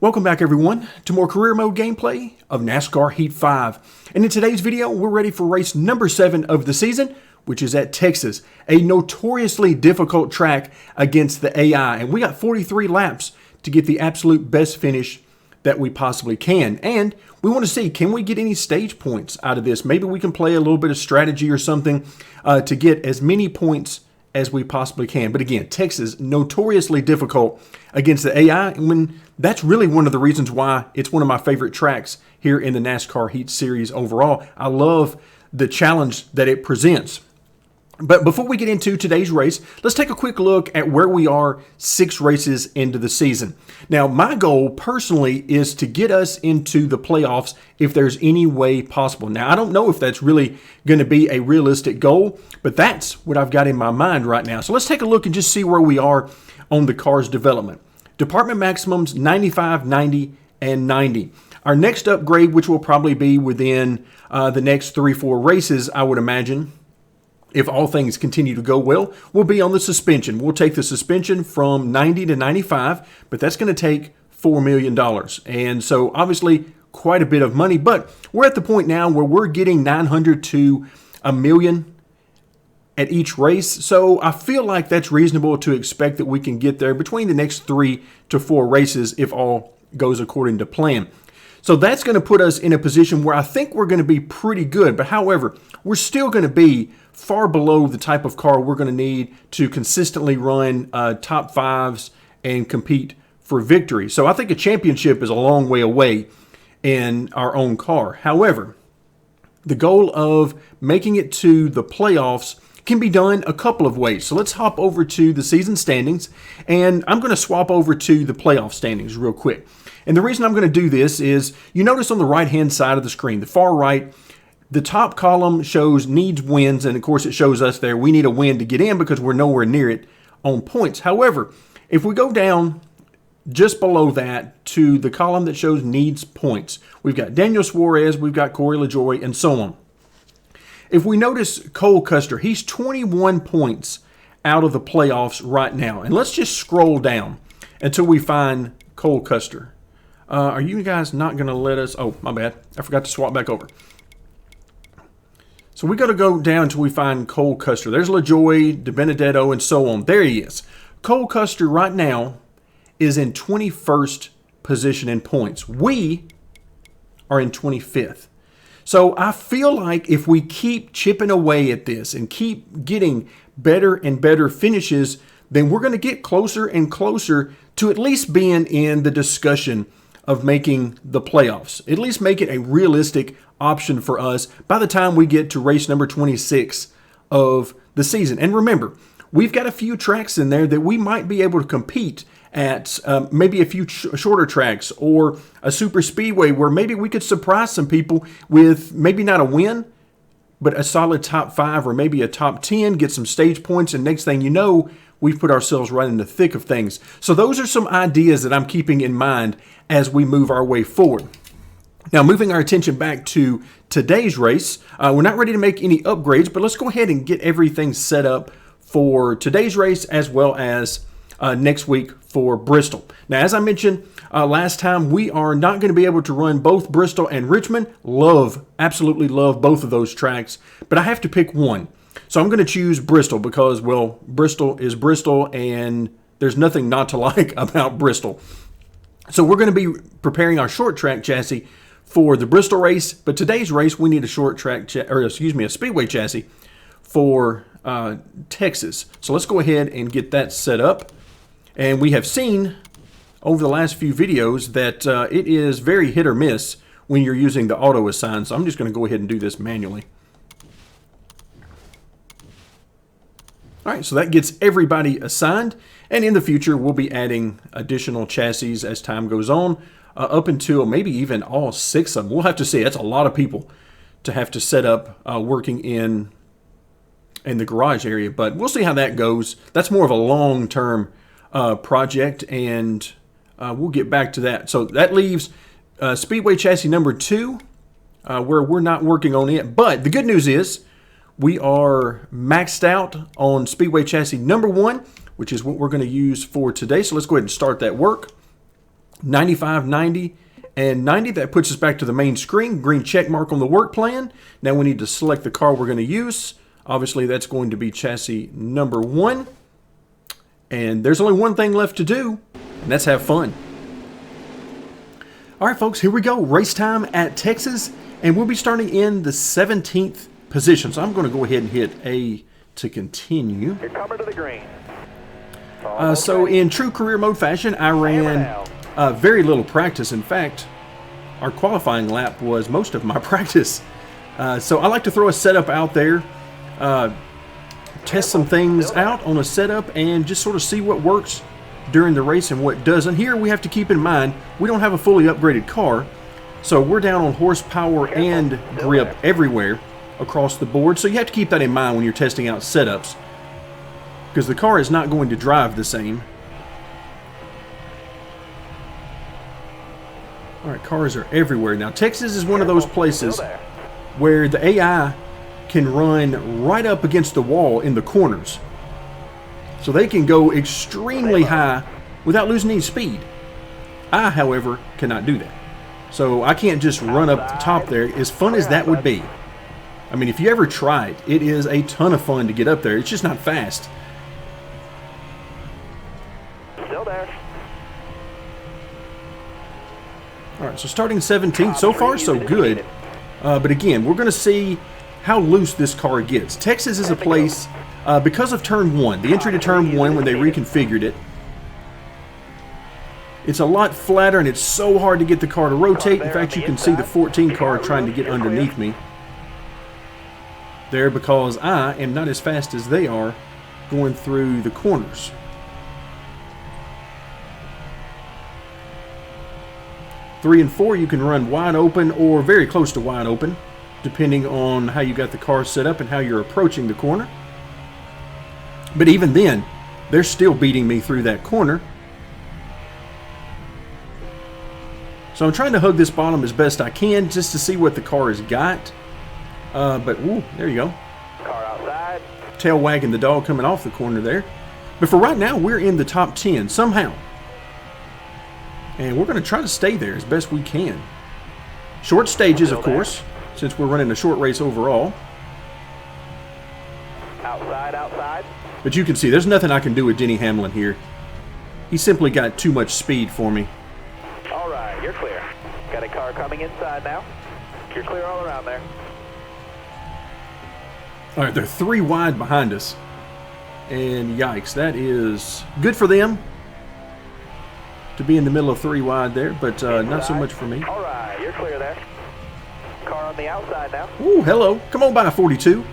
Welcome back everyone to more career mode gameplay of NASCAR Heat 5. And in today's video, we're ready for race number 7 of the season, which is at Texas, a notoriously difficult track against the AI. And we got 43 laps to get the absolute best finish that we possibly can. And we want to see, can we get any stage points out of this? Maybe we can play a little bit of strategy or something to get as many points as we possibly can. But again, Texas, notoriously difficult against the AI, and that's really one of the reasons why it's one of my favorite tracks here in the NASCAR Heat Series overall. I love the challenge that it presents. But before we get into today's race, let's take a quick look at where we are 6 races into the season. Now, my goal personally is to get us into the playoffs if there's any way possible. Now, I don't know if that's really going to be a realistic goal, but that's what I've got in my mind right now. So let's take a look and just see where we are on the car's development. Department maximums 95, 90, and 90. Our next upgrade, which will probably be within the next 3-4 races, I would imagine, if all things continue to go well, will be on the suspension. We'll take the suspension from 90 to 95, but that's going to take $4 million. And so obviously quite a bit of money, but we're at the point now where we're getting 900 to $1 million at each race. So I feel like that's reasonable to expect that we can get there between the next 3 to 4 races if all goes according to plan. So that's going to put us in a position where I think we're going to be pretty good. But however, we're still going to be far below the type of car we're going to need to consistently run top 5s and compete for victory. So I think a championship is a long way away in our own car. However, the goal of making it to the playoffs can be done a couple of ways. So let's hop over to the season standings, and I'm going to swap over to the playoff standings real quick. And the reason I'm going to do this is, you notice on the right-hand side of the screen, the far right, the top column shows needs wins, and of course it shows us there we need a win to get in because we're nowhere near it on points. However, if we go down just below that to the column that shows needs points, we've got Daniel Suarez, we've got Corey LaJoie, and so on. If we notice Cole Custer, he's 21 points out of the playoffs right now. And let's just scroll down until we find Cole Custer. Are you guys not going to let us? Oh, my bad. I forgot to swap back over. So we got to go down until we find Cole Custer. There's LaJoie, DiBenedetto, and so on. There he is. Cole Custer right now is in 21st position in points. We are in 25th. So I feel like if we keep chipping away at this and keep getting better and better finishes, then we're going to get closer and closer to at least being in the discussion of making the playoffs. At least make it a realistic option for us by the time we get to race number 26 of the season. And remember, we've got a few tracks in there that we might be able to compete at, maybe a few shorter tracks or a super speedway where maybe we could surprise some people with maybe not a win, but a solid top 5 or maybe a top 10, get some stage points, and next thing you know, we've put ourselves right in the thick of things. So those are some ideas that I'm keeping in mind as we move our way forward. Now, moving our attention back to today's race, we're not ready to make any upgrades, but let's go ahead and get everything set up for today's race as well as next week for Bristol. Now, as I mentioned last time, we are not going to be able to run both Bristol and Richmond. Absolutely love both of those tracks, but I have to pick one. So I'm going to choose Bristol because, well, Bristol is Bristol and there's nothing not to like about Bristol. So we're going to be preparing our short track chassis for the Bristol race, but today's race we need a short track, a speedway chassis for Texas. So let's go ahead and get that set up. And we have seen over the last few videos that it is very hit or miss when you're using the auto assign. So I'm just going to go ahead and do this manually. All right, so that gets everybody assigned. And in the future, we'll be adding additional chassis as time goes on, up until maybe even all 6 of them. We'll have to see. That's a lot of people to have to set up working in the garage area, but we'll see how that goes. That's more of a long-term project, and we'll get back to that. So that leaves Speedway chassis number 2, where we're not working on it. But the good news is we are maxed out on Speedway chassis number 1, which is what we're going to use for today. So let's go ahead and start that work. 95, 90, and 90. That puts us back to the main screen. Green check mark on the work plan. Now we need to select the car we're going to use. Obviously, that's going to be chassis number 1. And there's only one thing left to do, and that's have fun. All right, folks, here we go. Race time at Texas, and we'll be starting in the 17th position. So I'm going to go ahead and hit A to continue. You're coming to the green. So in true career mode fashion, I ran very little practice. In fact, our qualifying lap was most of my practice. So I like to throw a setup out there, test some things out on a setup, and just sort of see what works during the race and what doesn't. Here we have to keep in mind we don't have a fully upgraded car, so we're down on horsepower and grip everywhere across the board. So you have to keep that in mind when you're testing out setups, because the car is not going to drive the same. All right, cars are everywhere. Now, Texas is one of those places where the AI can run right up against the wall in the corners. So they can go extremely high without losing any speed. I, however, cannot do that. So I can't just run up the top there, as fun as that would be. I mean, if you ever try it, it is a ton of fun to get up there. It's just not fast. Still there. All right, so starting 17th, so far so good. But again, we're going to see how loose this car gets. Texas is a place, because of turn 1, the entry to turn 1 when they reconfigured it, it's a lot flatter and it's so hard to get the car to rotate. In fact, you can see the 14 car trying to get underneath me there, because I am not as fast as they are going through the corners. Three and 4, you can run wide open or very close to wide open, depending on how you got the car set up and how you're approaching the corner. But even then, they're still beating me through that corner. So I'm trying to hug this bottom as best I can just to see what the car has got. But, ooh, there you go. Car outside. Tail wagging the dog coming off the corner there. But for right now, we're in the top 10 somehow. And we're going to try to stay there as best we can. Short stages, of course, since we're running a short race overall. Outside, outside. But you can see there's nothing I can do with Denny Hamlin here. He simply got too much speed for me. All right, you're clear. Got a car coming inside now. You're clear all around there. All right, they're 3 wide behind us. And yikes, that is good for them to be in the middle of 3 wide there, but not so much for me. All right, you're clear there. Car on the outside now. Ooh, hello. Come on by, 42.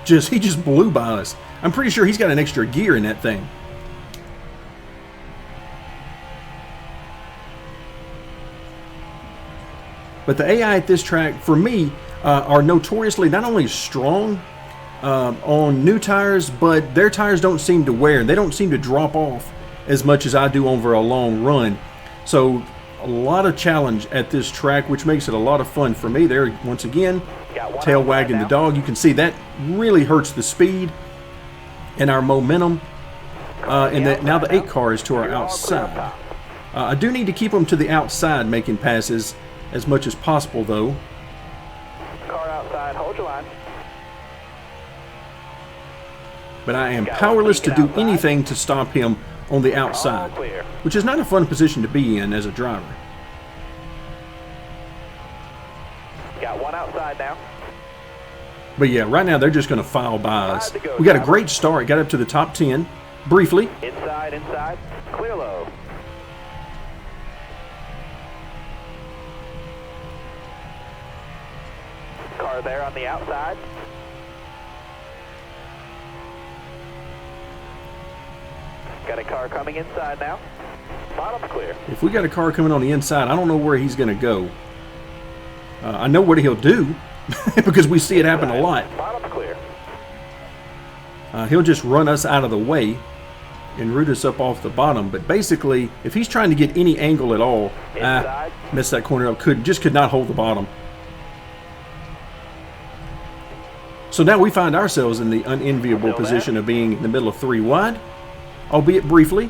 He just blew by us. I'm pretty sure he's got an extra gear in that thing. But the AI at this track, for me, are notoriously not only strong on new tires, but their tires don't seem to wear. They don't seem to drop off as much as I do over a long run. So a lot of challenge at this track, which makes it a lot of fun for me. There, once again, tail wagging the dog. You can see that really hurts the speed and our momentum. And that now the 8 car is to our outside. I do need to keep them to the outside making passes as much as possible, though. Car outside, hold your line. But I am powerless to do anything to stop him on the outside, which is not a fun position to be in as a driver. Got one outside now. But yeah, right now they're just going to file by us. We got a great start, got up to the top 10 briefly. Inside, inside, clear low. Car there on the outside. Got a car coming inside now. Bottom's clear. If we got a car coming on the inside, I don't know where he's going to go. I know what he'll do because we see it happen a lot. Bottom's clear. He'll just run us out of the way and root us up off the bottom. But basically, if he's trying to get any angle at all, messed that corner up. Just could not hold the bottom. So now we find ourselves in the unenviable position of being in the middle of 3 wide, albeit briefly.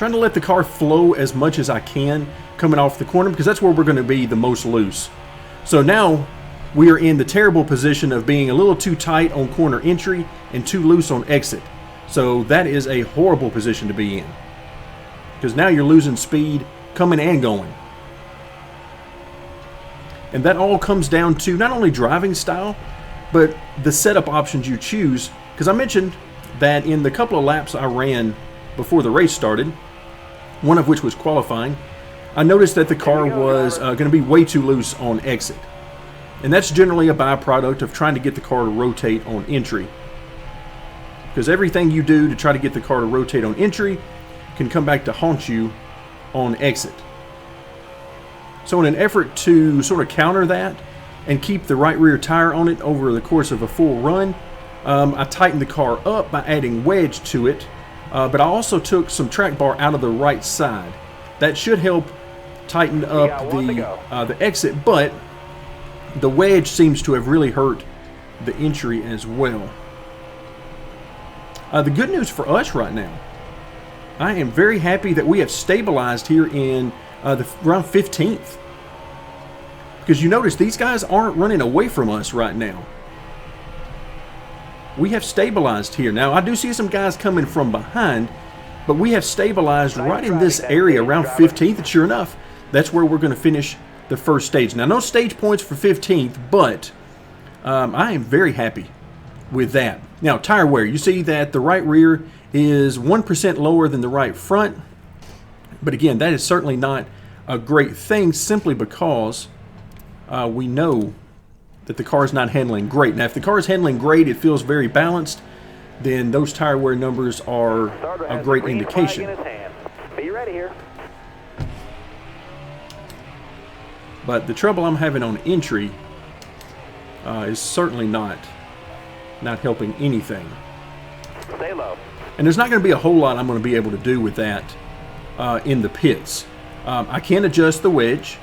Trying to let the car flow as much as I can coming off the corner, because that's where we're going to be the most loose. So now we are in the terrible position of being a little too tight on corner entry and too loose on exit. So that is a horrible position to be in, because now you're losing speed coming and going. And that all comes down to not only driving style, but the setup options you choose. Because I mentioned that in the couple of laps I ran before the race started, one of which was qualifying, I noticed that the car was going to be way too loose on exit. And that's generally a byproduct of trying to get the car to rotate on entry. Because everything you do to try to get the car to rotate on entry can come back to haunt you on exit. So in an effort to sort of counter that and keep the right rear tire on it over the course of a full run, I tightened the car up by adding wedge to it, but I also took some track bar out of the right side. That should help tighten up the exit, but the wedge seems to have really hurt the entry as well. The good news for us right now, I am very happy that we have stabilized here in around 15th. Because you notice these guys aren't running away from us right now. We have stabilized here. Now, I do see some guys coming from behind, but we have stabilized right in this area around 15th, and sure enough, that's where we're going to finish the first stage. Now, no stage points for 15th, but I am very happy with that. Now, tire wear. You see that the right rear is 1% lower than the right front, but again, that is certainly not a great thing, simply because we know that the car is not handling great. Now, if the car is handling great, it feels very balanced, then those tire wear numbers are a great indication. Be ready here. But the trouble I'm having on entry is certainly not helping anything. Stay low. And there's not going to be a whole lot I'm going to be able to do with that in the pits. I can adjust the wedge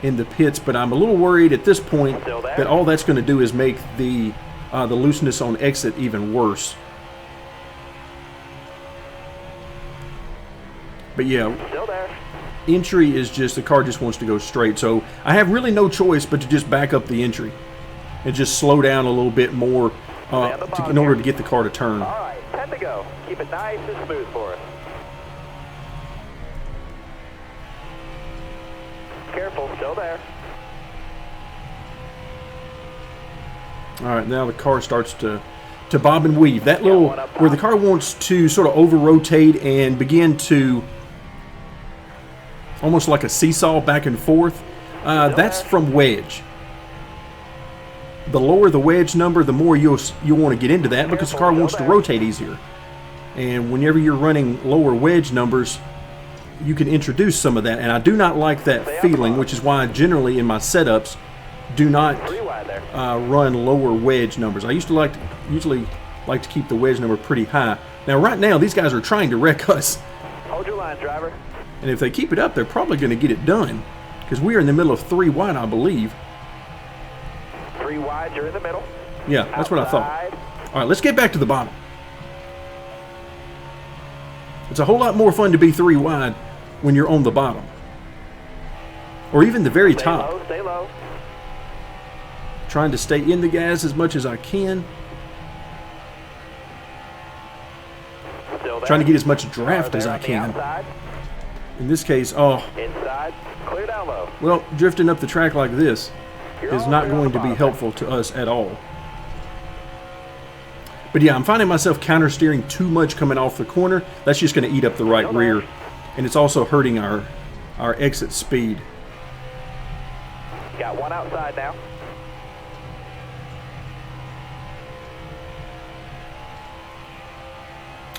in the pits, but I'm a little worried at this point that all that's going to do is make the looseness on exit even worse. But yeah, Still there. entry is just, the car just wants to go straight. So I have really no choice but to just back up the entry and just slow down a little bit more in order to get the car to turn. All right, 10 to go. Keep it nice and smooth for us. Careful, still there. All right, now the car starts to bob and weave. That little, where the car wants to sort of over-rotate and begin to, almost like a seesaw back and forth, that's from wedge. The lower the wedge number, the more you'll want to get into that, because the car wants to rotate easier. And whenever you're running lower wedge numbers, you can introduce some of that, and I do not like that feeling, which is why I generally in my setups do not run lower wedge numbers. I usually like to keep the wedge number pretty high. Now, right now, these guys are trying to wreck us. Hold your line, driver. And if they keep it up, they're probably going to get it done, because we are in the middle of 3 wide, I believe. 3 wide, you're in the middle. Yeah, that's what I thought. All right, let's get back to the bottom. It's a whole lot more fun to be 3 wide when you're on the bottom, or even the very top. Low, stay low. Trying to stay in the gas as much as I can. Still there. Trying to get as much draft as I can. In this case, Inside, clear down low. well, drifting up the track like this is not going to be helpful to us at all. But yeah, I'm finding myself counter steering too much coming off the corner. That's just going to eat up the right rear, and it's also hurting our exit speed. Got one outside now.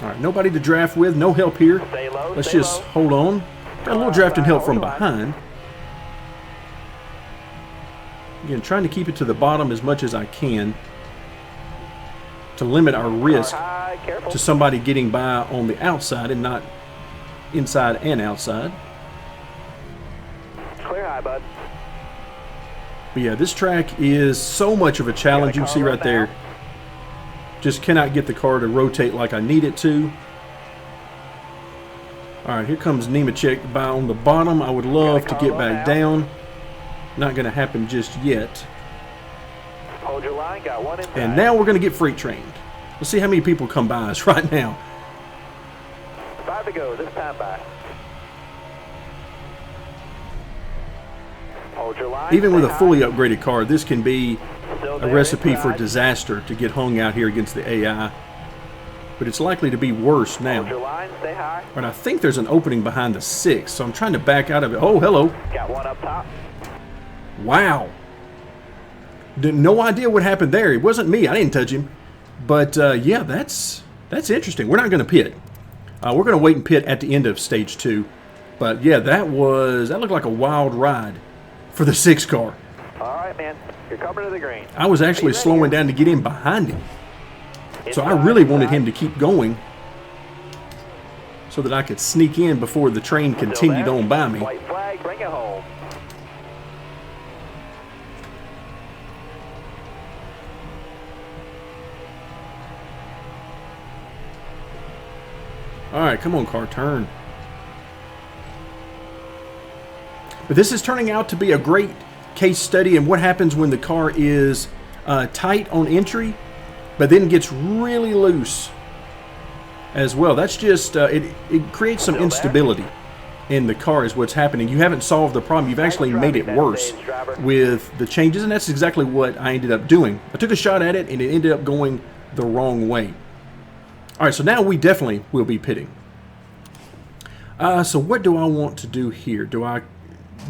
All right, nobody to draft with, no help here. Stay low. Let's stay just low. hold on. Got a little drafting help from behind. Again, trying to keep it to the bottom as much as I can to limit our risk High, careful. to somebody getting by on the outside and not inside and outside. Clear high, bud. But yeah, this track is so much of a challenge. You can see right there. Just cannot get the car to rotate like I need it to. All right, here comes Nemechek by on the bottom. I would love to get back down. Not going to happen just yet. Hold your line, got one inside. And now we're going to get freight trained. Let's see how many people come by us right now. 5 to go, this time by. Hold your line. Even with a stay fully high. upgraded car, this can be Still a there, recipe for inside. disaster to get hung out here against the AI. But it's likely to be worse Hold your now. line, stay high. And I think there's an opening behind the 6, so I'm trying to back out of it. Oh, hello. Got one up top. Wow. No idea what happened there. It wasn't me. I didn't touch him. But, yeah, that's interesting. We're not going to pit. We're going to wait and pit at the end of stage 2. But, yeah, that looked like a wild ride for the 6 car. All right, man. You're coming to the green. I was actually slowing down to get in behind him. So I really wanted him to keep going so that I could sneak in before the train continued on by me. White flag, bring it home. All right, come on, car, turn. But this is turning out to be a great case study in what happens when the car is tight on entry, but then gets really loose as well. That's just, it creates some instability in the car is what's happening. You haven't solved the problem. You've actually made it worse with the changes, and that's exactly what I ended up doing. I took a shot at it, and it ended up going the wrong way. All right, so now we definitely will be pitting. So what do I want to do here? Do I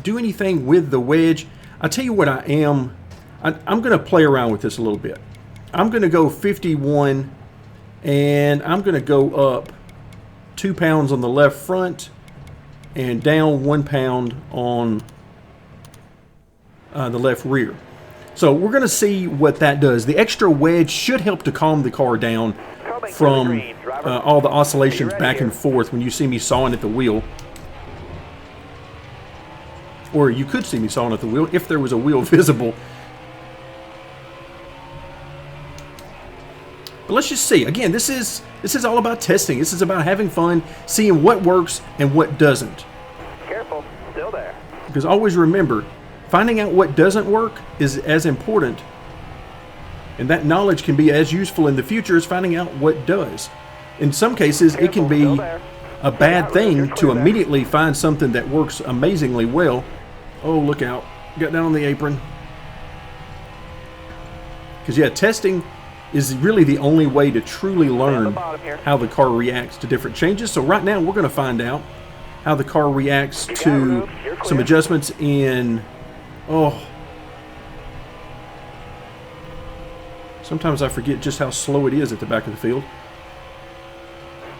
do anything with the wedge? I'll tell you what I am. I'm going to play around with this a little bit. I'm going to go 51, and I'm going to go up 2 pounds on the left front and down 1 pound on the left rear. So we're going to see what that does. The extra wedge should help to calm the car down from all the oscillations back and forth when you see me sawing at the wheel. Or you could see me sawing at the wheel if there was a wheel visible. But let's just see. Again, this is all about testing. This is about having fun, seeing what works and what doesn't. Careful, still there. Because always remember, finding out what doesn't work is as important, and that knowledge can be as useful in the future as finding out what does. In some cases, it can be a bad thing to immediately find something that works amazingly well. Oh, look out. Got down on the apron. Because, yeah, testing is really the only way to truly learn how the car reacts to different changes. So right now, we're going to find out how the car reacts to some adjustments in... Oh... Sometimes I forget just how slow it is at the back of the field.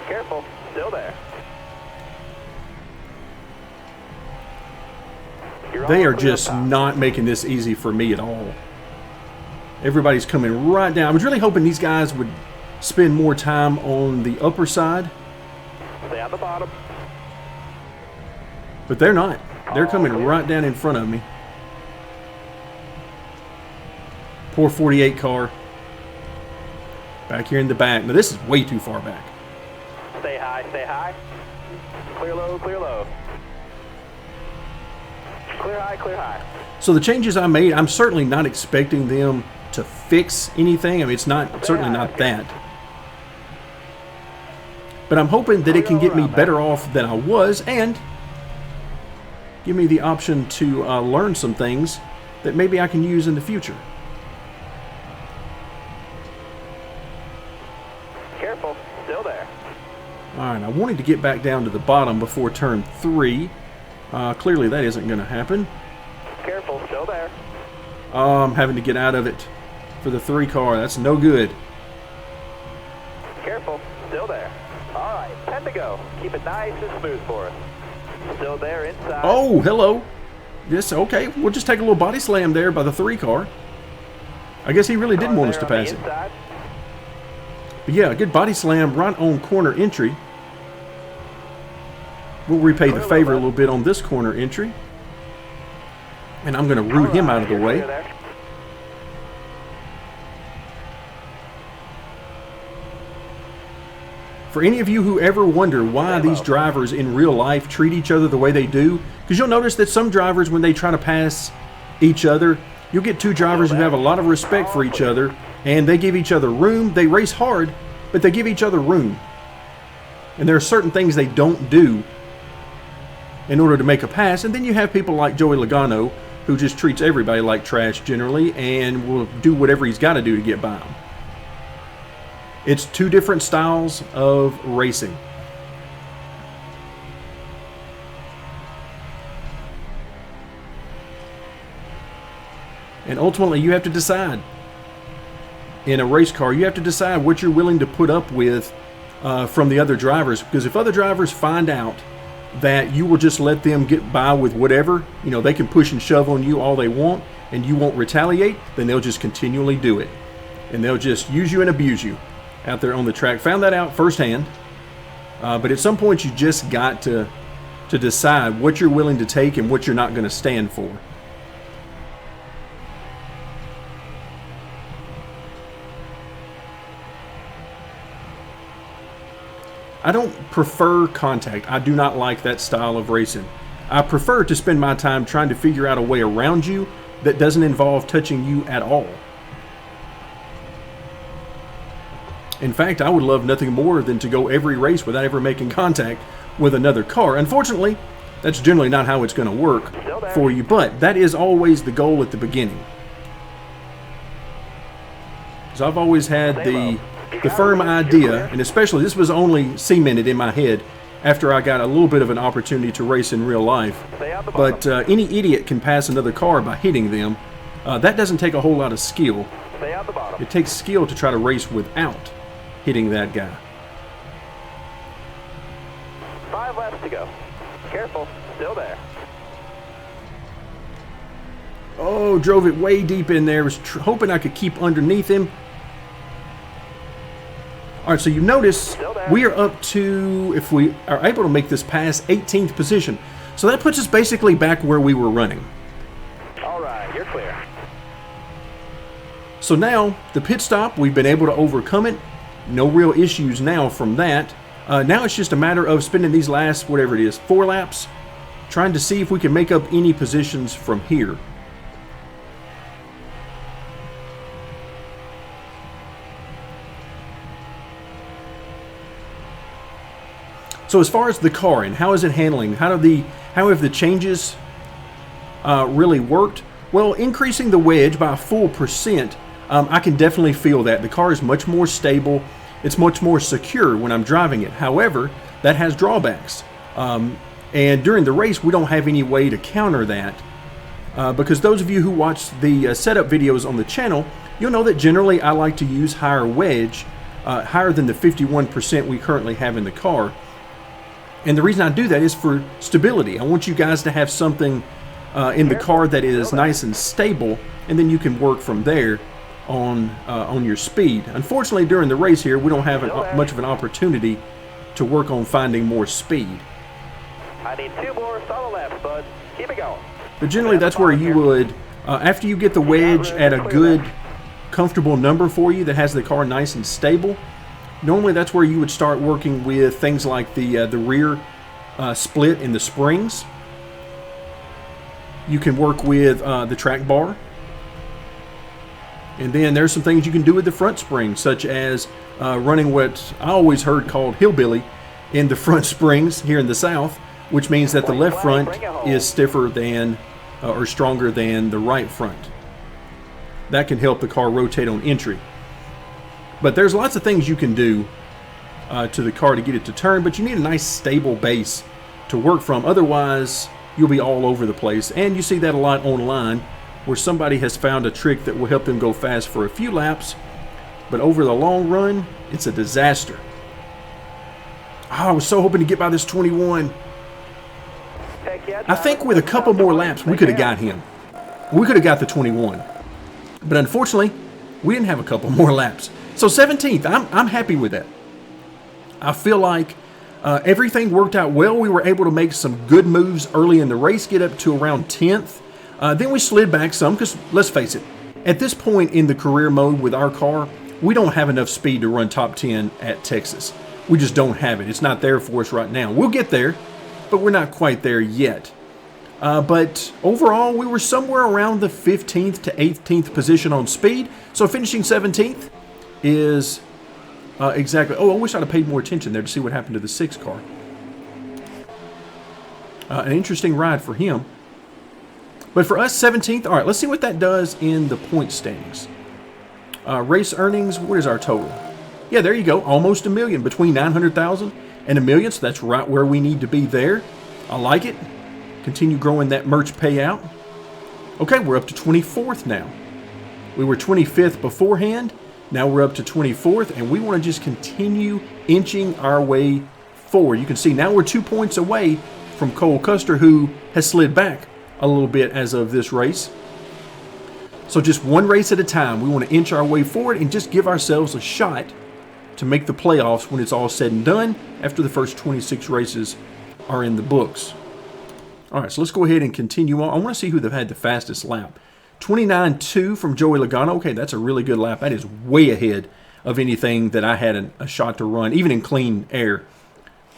Careful, still there. They are just not making this easy for me at all. Everybody's coming right down. I was really hoping these guys would spend more time on the upper side. Stay on the bottom. But they're not. They're coming right down in front of me. Poor 48 car. Back here in the back. Now this is way too far back. Stay high, stay high. Clear low, clear low. Clear high, clear high. So the changes I made, I'm certainly not expecting them to fix anything. I mean, it's not certainly not that. But I'm hoping that it can get me better off than I was and give me the option to learn some things that maybe I can use in the future. Careful, still there. Alright, I wanted to get back down to the bottom before turn 3. Clearly that isn't going to happen. Careful, still there. I'm having to get out of it for the 3 car. That's no good. Careful, still there. All right, 10 to go. Keep it nice and smooth for us. Still there inside. Oh, hello. Yes, okay. We'll just take a little body slam there by the 3 car. I guess he really didn't want us to pass it. But yeah, a good body slam right on corner entry. We'll repay the favor a little bit on this corner entry. And I'm going to root him out of the way. For any of you who ever wonder why these drivers in real life treat each other the way they do, because you'll notice that some drivers, when they try to pass each other, you'll get two drivers who have a lot of respect for each other, and they give each other room. They race hard, but they give each other room. And there are certain things they don't do in order to make a pass. And then you have people like Joey Logano, who just treats everybody like trash generally and will do whatever he's got to do to get by them. It's two different styles of racing. And ultimately, you have to decide. In a race car, you have to decide what you're willing to put up with from the other drivers. Because if other drivers find out that you will just let them get by with whatever, you know, they can push and shove on you all they want and you won't retaliate, then they'll just continually do it. And they'll just use you and abuse you out there on the track. Found that out firsthand. But at some point, you just got to decide what you're willing to take and what you're not going to stand for. I don't prefer contact. I do not like that style of racing. I prefer to spend my time trying to figure out a way around you that doesn't involve touching you at all. In fact, I would love nothing more than to go every race without ever making contact with another car. Unfortunately, that's generally not how it's going to work for you, but that is always the goal at the beginning. So I've always had the firm idea, and especially this was only cemented in my head after I got a little bit of an opportunity to race in real life. But any idiot can pass another car by hitting them. That doesn't take a whole lot of skill. It takes skill to try to race without hitting that guy. 5 laps to go. Careful, still there. Oh, drove it way deep in there. Was hoping I could keep underneath him. All right, so you notice we are up to, if we are able to make this pass, 18th position. So that puts us basically back where we were running. All right, you're clear. So now, the pit stop, we've been able to overcome it. No real issues now from that. Now it's just a matter of spending these last, whatever it is, 4 laps, trying to see if we can make up any positions from here. So as far as the car and how is it handling, how have the changes really worked? Well, increasing the wedge by a full %, I can definitely feel that. The car is much more stable. It's much more secure when I'm driving it. However, that has drawbacks. And during the race, we don't have any way to counter that. Because those of you who watch the setup videos on the channel, you'll know that generally I like to use higher wedge, higher than the 51% we currently have in the car. And the reason I do that is for stability. I want you guys to have something in the car that is nice and stable, and then you can work from there on your speed. Unfortunately, during the race here, we don't have much of an opportunity to work on finding more speed. I need 2 more solid laps, bud. Keep it going. But generally, that's where you would, after you get the wedge at a good, comfortable number for you that has the car nice and stable, normally that's where you would start working with things like the rear split in the springs. You can work with the track bar. And then there's some things you can do with the front springs, such as running what I always heard called hillbilly in the front springs here in the South, which means that the left front is stiffer than or stronger than the right front. That can help the car rotate on entry. But there's lots of things you can do to the car to get it to turn, but you need a nice stable base to work from. Otherwise, you'll be all over the place. And you see that a lot online, where somebody has found a trick that will help them go fast for a few laps, but over the long run, it's a disaster. Oh, I was so hoping to get by this 21. I think with a couple more laps, we could have got him. We could have got the 21. But unfortunately, we didn't have a couple more laps. So 17th, I'm happy with that. I feel like everything worked out well. We were able to make some good moves early in the race, get up to around 10th. Then we slid back some because, let's face it, at this point in the career mode with our car, we don't have enough speed to run top 10 at Texas. We just don't have it. It's not there for us right now. We'll get there, but we're not quite there yet. But overall, we were somewhere around the 15th to 18th position on speed. So finishing 17th is exactly... Oh, I wish I'd have paid more attention there to see what happened to the 6 car. An interesting ride for him. But for us, 17th. All right, let's see what that does in the point standings. Race earnings, what is our total? Yeah, there you go. Almost $1 million. Between 900,000 and $1 million. So that's right where we need to be there. I like it. Continue growing that merch payout. Okay, we're up to 24th now. We were 25th beforehand. Now we're up to 24th, and we want to just continue inching our way forward. You can see now we're 2 points away from Cole Custer, who has slid back a little bit as of this race. So just one race at a time. We want to inch our way forward and just give ourselves a shot to make the playoffs when it's all said and done after the first 26 races are in the books. All right, so let's go ahead and continue on. I want to see who they've had the fastest lap. 29.2 from Joey Logano. Okay, that's a really good lap. That is way ahead of anything that I had a shot to run, even in clean air.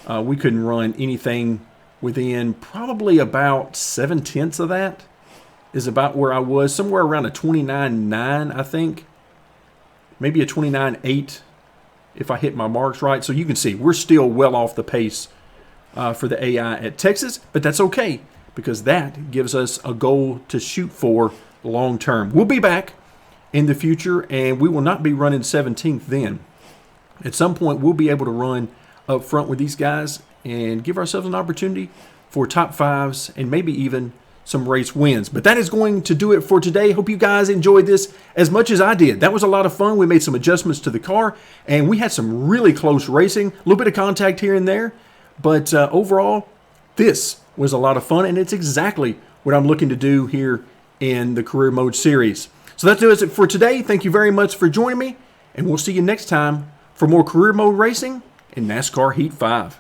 We couldn't run anything within probably about 7/10 of that is about where I was. Somewhere around a 29.9, I think. Maybe a 29.8 if I hit my marks right. So you can see we're still well off the pace for the AI at Texas, but that's okay because that gives us a goal to shoot for long term. We'll be back in the future, and we will not be running 17th then. At some point, we'll be able to run up front with these guys and give ourselves an opportunity for top 5s and maybe even some race wins. But that is going to do it for today. Hope you guys enjoyed this as much as I did. That was a lot of fun. We made some adjustments to the car, and we had some really close racing, a little bit of contact here and there. But overall, this was a lot of fun, and it's exactly what I'm looking to do here in the Career Mode Series. So that does it for today. Thank you very much for joining me, and we'll see you next time for more Career Mode Racing in NASCAR Heat 5.